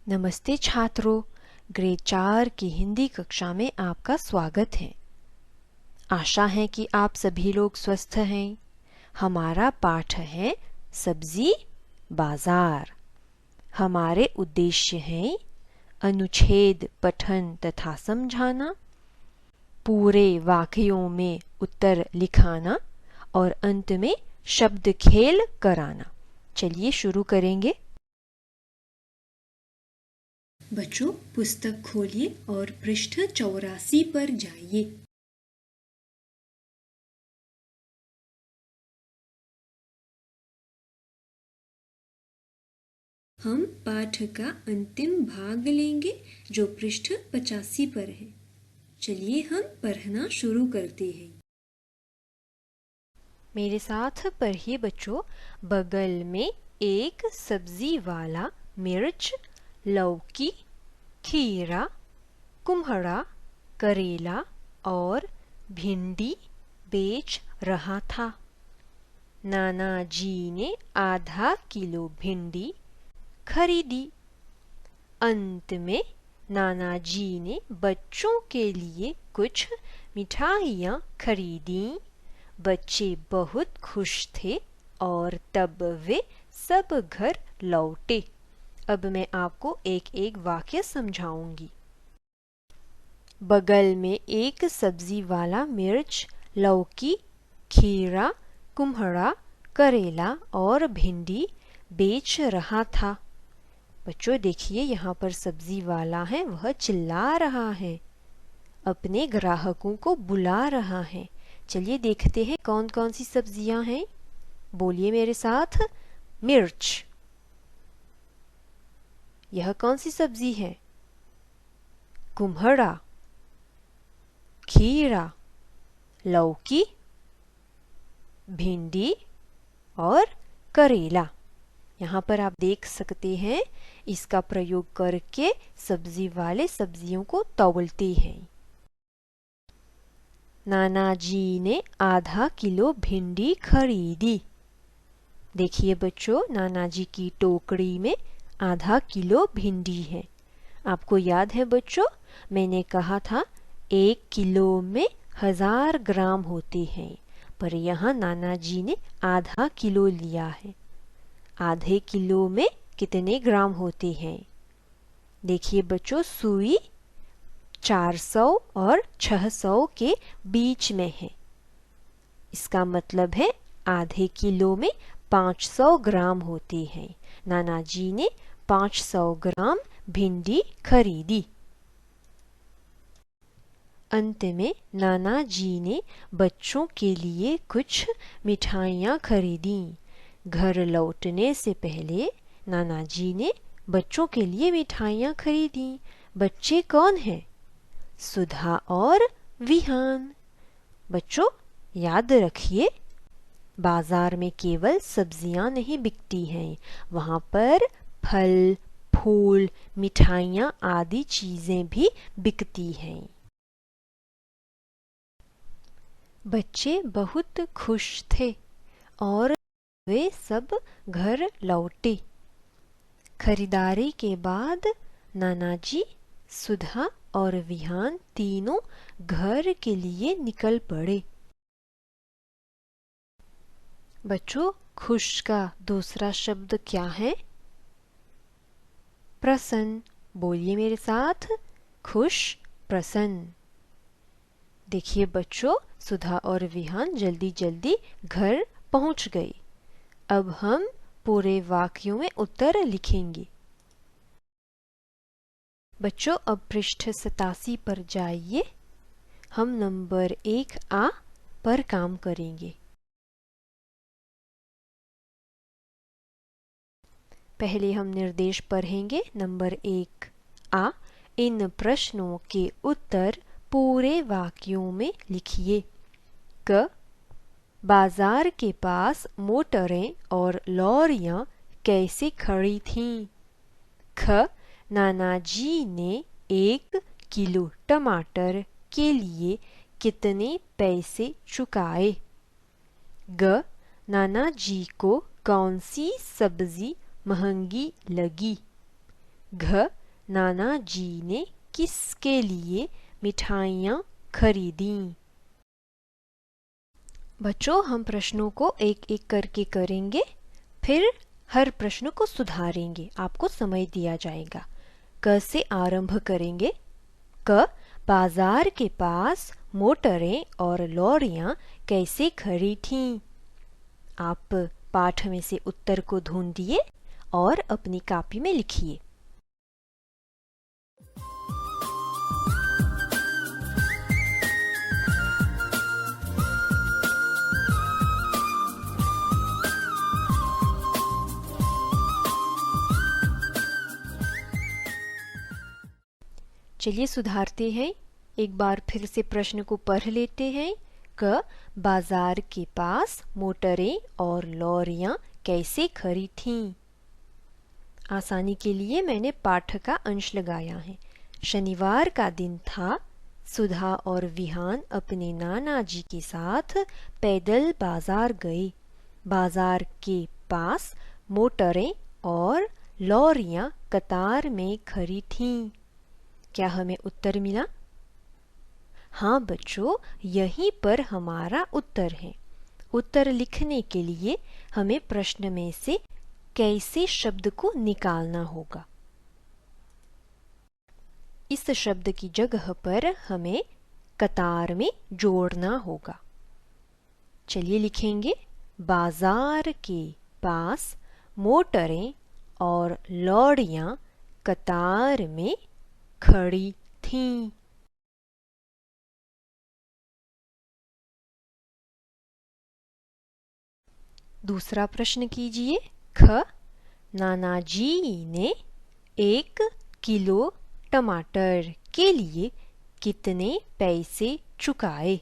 नमस्ते छात्रों, ग्रेड 4 की हिंदी कक्षा में आपका स्वागत है। आशा है कि आप सभी लोग स्वस्थ हैं। हमारा पाठ है सब्जी बाजार। हमारे उद्देश्य हैं अनुच्छेद पठन तथा समझाना, पूरे वाक्यों में उत्तर लिखाना और अंत में शब्द खेल कराना। चलिए शुरू करेंगे। बच्चों, पुस्तक खोलिए और पृष्ठ 84 पर जाइए। हम पाठ का अंतिम भाग लेंगे जो पृष्ठ 85 पर है। चलिए हम पढ़ना शुरू करते हैं। मेरे साथ पढ़िए बच्चों। बगल में एक सब्जी वाला मिर्च, लौकी, खीरा, कुम्हड़ा, करेला और भिंडी बेच रहा था। नाना जी ने आधा किलो भिंडी खरीदी। अंत में नाना जी ने बच्चों के लिए कुछ मिठाइयाँ खरीदी। बच्चे बहुत खुश थे और तब वे सब घर लौटे। अब मैं आपको एक एक वाक्य समझाऊंगी। बगल में एक सब्जी वाला मिर्च, लौकी, खीरा, कुम्हड़ा, करेला और भिंडी बेच रहा था। बच्चों देखिए, यहाँ पर सब्जी वाला है, वह चिल्ला रहा है, अपने ग्राहकों को बुला रहा है। चलिए देखते हैं कौन कौन सी सब्जियां हैं। बोलिए मेरे साथ। मिर्च, यह कौन सी सब्जी है? कुम्हड़ा, खीरा, लौकी, भिंडी और करेला। यहाँ पर आप देख सकते हैं, इसका प्रयोग करके सब्जी वाले सब्जियों को तौलते हैं। नाना जी ने आधा किलो भिंडी खरीदी। देखिए बच्चों, नाना जी की टोकरी में आधा किलो भिंडी है। आपको याद है बच्चों, मैंने कहा था 1 किलो में 1000 ग्राम होते हैं, पर यहाँ नाना जी ने आधा किलो लिया है। आधे किलो में कितने ग्राम होते हैं? देखिए बच्चों, सुई 400 और 600 के बीच में है। इसका मतलब है आधे किलो में 500 ग्राम होते हैं। नाना जी ने 500 ग्राम भिंडी खरीदी। अंत में नाना जी ने बच्चों के लिए कुछ मिठाइयाँ खरीदी। घर लौटने से पहले नाना जी ने बच्चों के लिए मिठाइयाँ खरीदी। बच्चे कौन हैं? सुधा और विहान। बच्चों याद रखिए, बाजार में केवल सब्जियां नहीं बिकती हैं, वहाँ पर फल, फूल, मिठाइयाँ आदि चीजें भी बिकती हैं। बच्चे बहुत खुश थे और वे सब घर लौटे। खरीदारी के बाद नाना जी, सुधा और विहान तीनों घर के लिए निकल पड़े। बच्चों, खुश का दूसरा शब्द क्या है? प्रसन्न। बोलिए मेरे साथ। खुश, प्रसन्न। देखिए बच्चों, सुधा और विहान जल्दी जल्दी घर पहुंच गए। अब हम पूरे वाक्यों में उत्तर लिखेंगे। बच्चों अब पृष्ठ 87 पर जाइए। हम नंबर 1A पर काम करेंगे। पहले हम निर्देश पढ़ेंगे। नंबर 1A, इन प्रश्नों के उत्तर पूरे वाक्यों में लिखिए। क, बाजार के पास मोटरें और लॉरियां कैसे खड़ी थीं? ख, नाना जी ने 1 किलो टमाटर के लिए कितने पैसे चुकाए? ग, नाना जी को कौन सी सब्जी महंगी लगी? घ नाना जी ने किसके लिए मिठाइयाँ खरीदी। बच्चों हम प्रश्नों को एक एक करके करेंगे, फिर हर प्रश्न को सुधारेंगे। आपको समय दिया जाएगा। क से आरंभ करेंगे। क बाजार के पास मोटरें और लॉरियां कैसे खड़ी थीं? आप पाठ में से उत्तर को ढूंढिए और अपनी कॉपी में लिखिए। चलिए सुधारते हैं। एक बार फिर से प्रश्न को पढ़ लेते हैं। क बाजार के पास मोटरें और लॉरियां कैसे खड़ी थीं? आसानी के लिए मैंने पाठ का अंश लगाया है। शनिवार का दिन था। सुधा और विहान अपने नाना जी के साथ पैदल बाजार गए। बाजार के पास मोटरें और लॉरियां कतार में खड़ी थीं। क्या हमें उत्तर मिला? हाँ बच्चों, यहीं पर हमारा उत्तर है। उत्तर लिखने के लिए हमें प्रश्न में से कैसे शब्द को निकालना होगा। इस शब्द की जगह पर हमें कतार में जोड़ना होगा। चलिए लिखेंगे, बाजार के पास मोटरें और लॉरियां कतार में खड़ी थीं। दूसरा प्रश्न कीजिए। ख नाना जी ने 1 किलो टमाटर के लिए कितने पैसे चुकाए?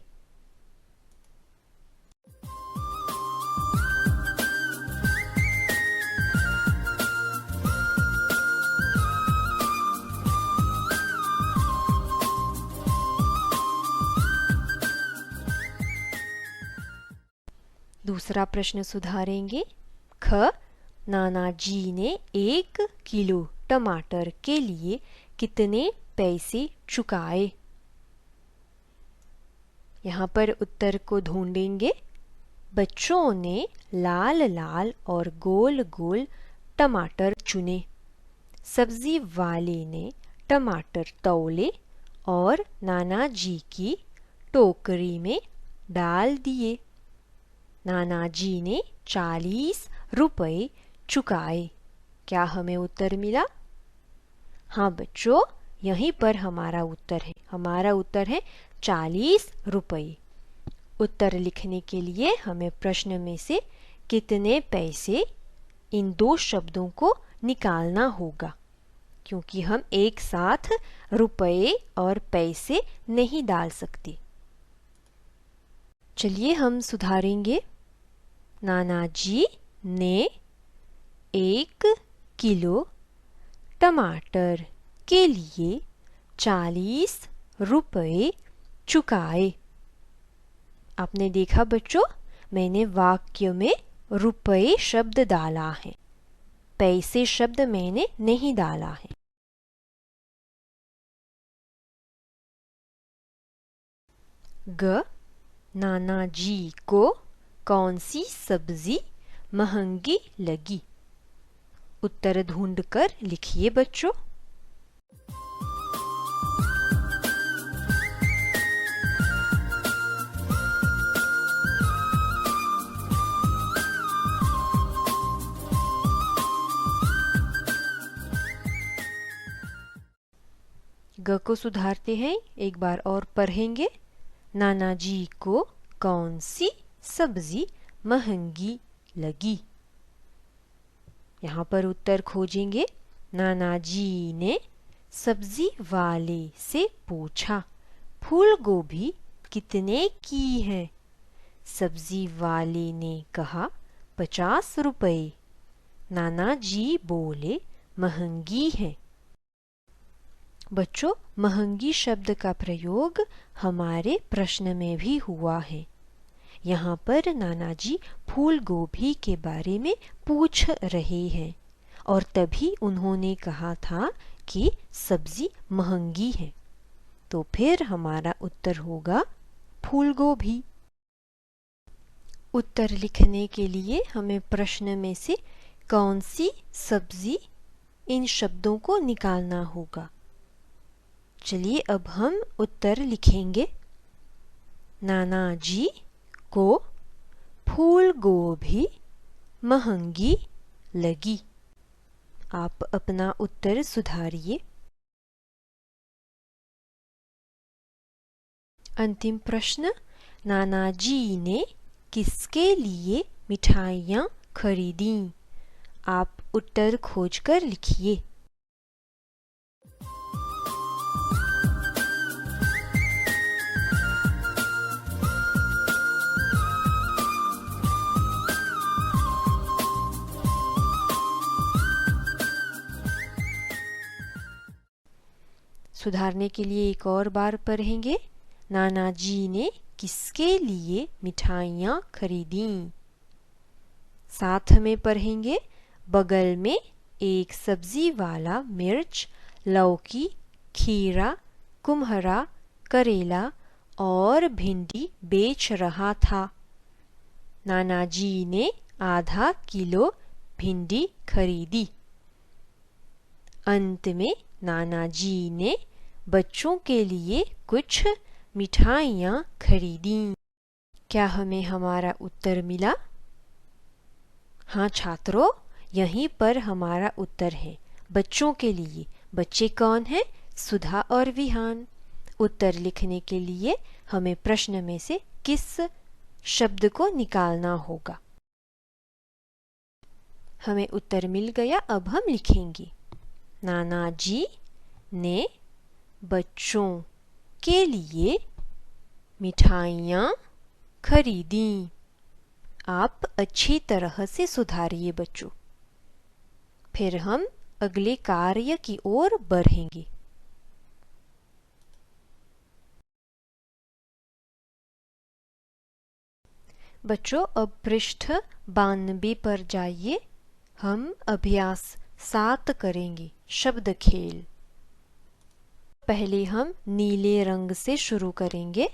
दूसरा प्रश्न सुधारेंगे। ख नाना जी ने 1 किलो टमाटर के लिए कितने पैसे चुकाए? यहाँ पर उत्तर को ढूंढेंगे। बच्चों ने लाल लाल और गोल गोल टमाटर चुने। सब्जी वाले ने टमाटर तौले और नाना जी की टोकरी में डाल दिए। नाना जी ने 40 रुपए चुकाए। क्या हमें उत्तर मिला? हाँ बच्चों, यहीं पर हमारा उत्तर है। हमारा उत्तर है 40 रुपए। उत्तर लिखने के लिए हमें प्रश्न में से कितने पैसे, इन दो शब्दों को निकालना होगा, क्योंकि हम एक साथ रुपए और पैसे नहीं डाल सकते। चलिए हम सुधारेंगे। नाना जी ने 1 किलो टमाटर के लिए 40 रुपए चुकाए। आपने देखा बच्चों, मैंने वाक्य में रुपए शब्द डाला है, पैसे शब्द मैंने नहीं डाला है। ग नाना जी को कौन सी सब्जी महंगी लगी? उत्तर ढूंढकर लिखिए बच्चों। ग को सुधारते हैं। एक बार और पढ़ेंगे। नाना जी को कौन सी सब्जी महंगी लगी? यहाँ पर उत्तर खोजेंगे। नाना जी ने सब्जी वाले से पूछा, फूल गोभी कितने की है? सब्जी वाले ने कहा 50 रुपए। नाना जी बोले महंगी है। बच्चों, महंगी शब्द का प्रयोग हमारे प्रश्न में भी हुआ है। यहाँ पर नाना जी फूल गोभी के बारे में पूछ रहे हैं और तभी उन्होंने कहा था कि सब्जी महंगी है। तो फिर हमारा उत्तर होगा फूल गोभी। उत्तर लिखने के लिए हमें प्रश्न में से कौन सी सब्जी इन शब्दों को निकालना होगा। चलिए अब हम उत्तर लिखेंगे। नाना जी को फूल गोभी महंगी लगी। आप अपना उत्तर सुधारिए। अंतिम प्रश्न, नाना जी ने किसके लिए मिठाइयाँ खरीदी? आप उत्तर खोजकर लिखिए। सुधारने के लिए एक और बार पढ़ेंगे। नाना जी ने किसके लिए मिठाइयाँ खरीदी? साथ में पढ़ेंगे। बगल में एक सब्जी वाला मिर्च, लौकी, खीरा, कुम्हरा, करेला और भिंडी बेच रहा था। नाना जी ने आधा किलो भिंडी खरीदी। अंत में नाना जी ने बच्चों के लिए कुछ मिठाइयाँ खरीदी। क्या हमें हमारा उत्तर मिला? हाँ छात्रों, यहीं पर हमारा उत्तर है। बच्चों के लिए। बच्चे कौन हैं? सुधा और विहान। उत्तर लिखने के लिए हमें प्रश्न में से किस शब्द को निकालना होगा। हमें उत्तर मिल गया। अब हम लिखेंगे। नाना जी ने बच्चों के लिए मिठाइयाँ खरीदी। आप अच्छी तरह से सुधारिए बच्चों। फिर हम अगले कार्य की ओर बढ़ेंगे। बच्चों अब पृष्ठ 92 पर जाइए। हम अभ्यास 7 करेंगे। शब्द खेल। पहले हम नीले रंग से शुरू करेंगे,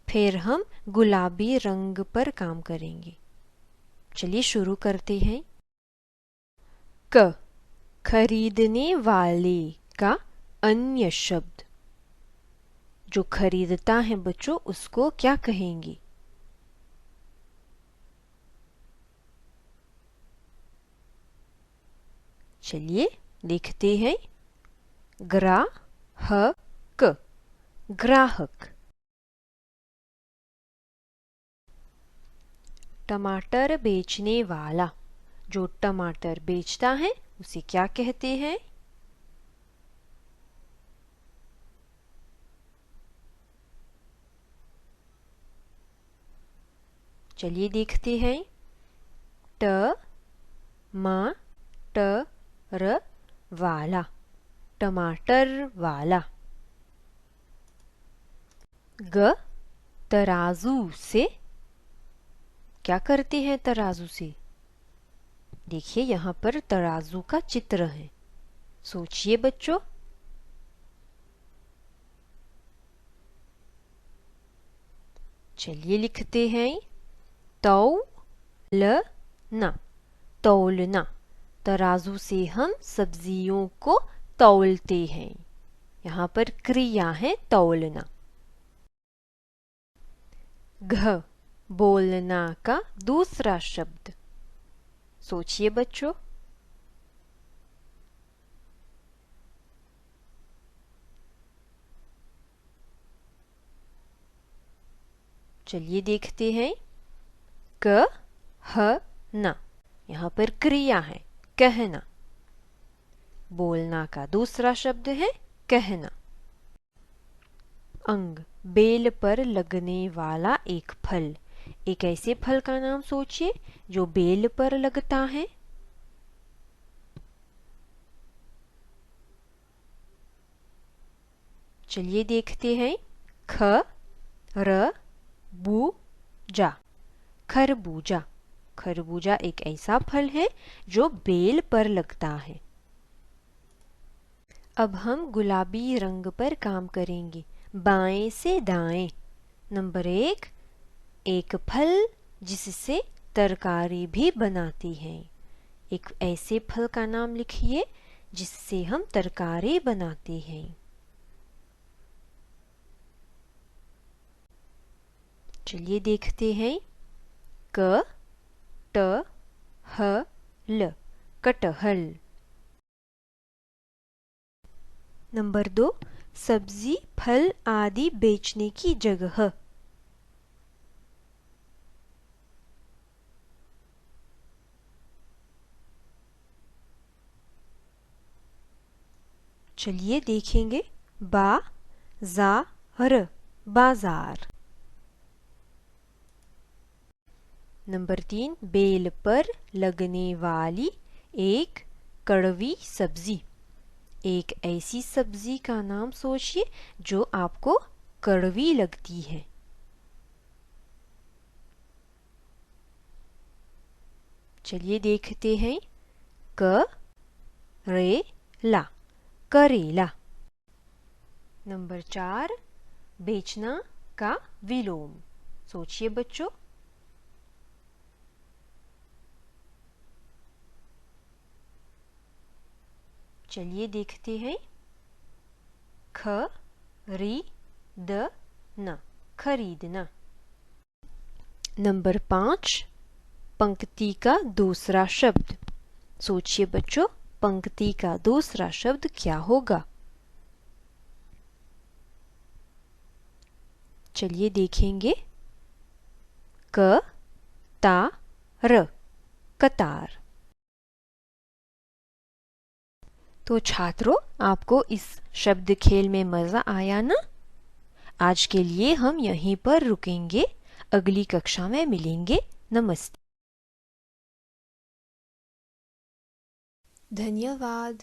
फिर हम गुलाबी रंग पर काम करेंगे। चलिए शुरू करते हैं। क, खरीदने वाले का अन्य शब्द। जो खरीदता है बच्चों, उसको क्या कहेंगे? चलिए लिखते हैं। ग्राहक, ग्राहक। टमाटर बेचने वाला। जो टमाटर बेचता है उसे क्या कहते हैं? चलिए देखते हैं। ट, मा, ट, र वाला, टमाटर वाला। ग, तराजू से। क्या करते हैं तराजू से? देखिए यहाँ पर तराजू का चित्र है। सोचिए बच्चों। चलिए लिखते हैं। तौलना, तौलना। तराजू से हम सब्जियों को तौलते हैं। यहाँ पर क्रिया है तौलना। घ, बोलना का दूसरा शब्द। सोचिए बच्चों। चलिए देखते हैं। क, ह, न। यहाँ पर क्रिया है कहना। बोलना का दूसरा शब्द है कहना। अंग, बेल पर लगने वाला एक फल। एक ऐसे फल का नाम सोचिए जो बेल पर लगता है। चलिए देखते हैं। ख, र, बू, जा, खरबूजा। खरबूजा एक ऐसा फल है जो बेल पर लगता है। अब हम गुलाबी रंग पर काम करेंगे, बाएं से दाएं। नंबर 1, एक फल जिससे तरकारी भी बनाती हैं। एक ऐसे फल का नाम लिखिए जिससे हम तरकारी बनाते हैं। चलिए देखते हैं। क ट ह ल, कटहल। नंबर 2, सब्जी फल आदि बेचने की जगह। चलिए देखेंगे। बाज़ार, बाजार। नंबर 3, बेल पर लगने वाली एक कड़वी सब्जी। एक ऐसी सब्जी का नाम सोचिए जो आपको कड़वी लगती है। चलिए देखते हैं। करेला, करेला। नंबर 4, बेचना का विलोम। सोचिए बच्चों। चलिए देखते हैं। खरीदना, खरीदना। नंबर 5, पंक्ति का दूसरा शब्द। सोचिए बच्चों, पंक्ति का दूसरा शब्द क्या होगा? चलिए देखेंगे। कतार, कतार। तो छात्रों, आपको इस शब्द खेल में मज़ा आया ना? आज के लिए हम यहीं पर रुकेंगे। अगली कक्षा में मिलेंगे। नमस्ते। धन्यवाद।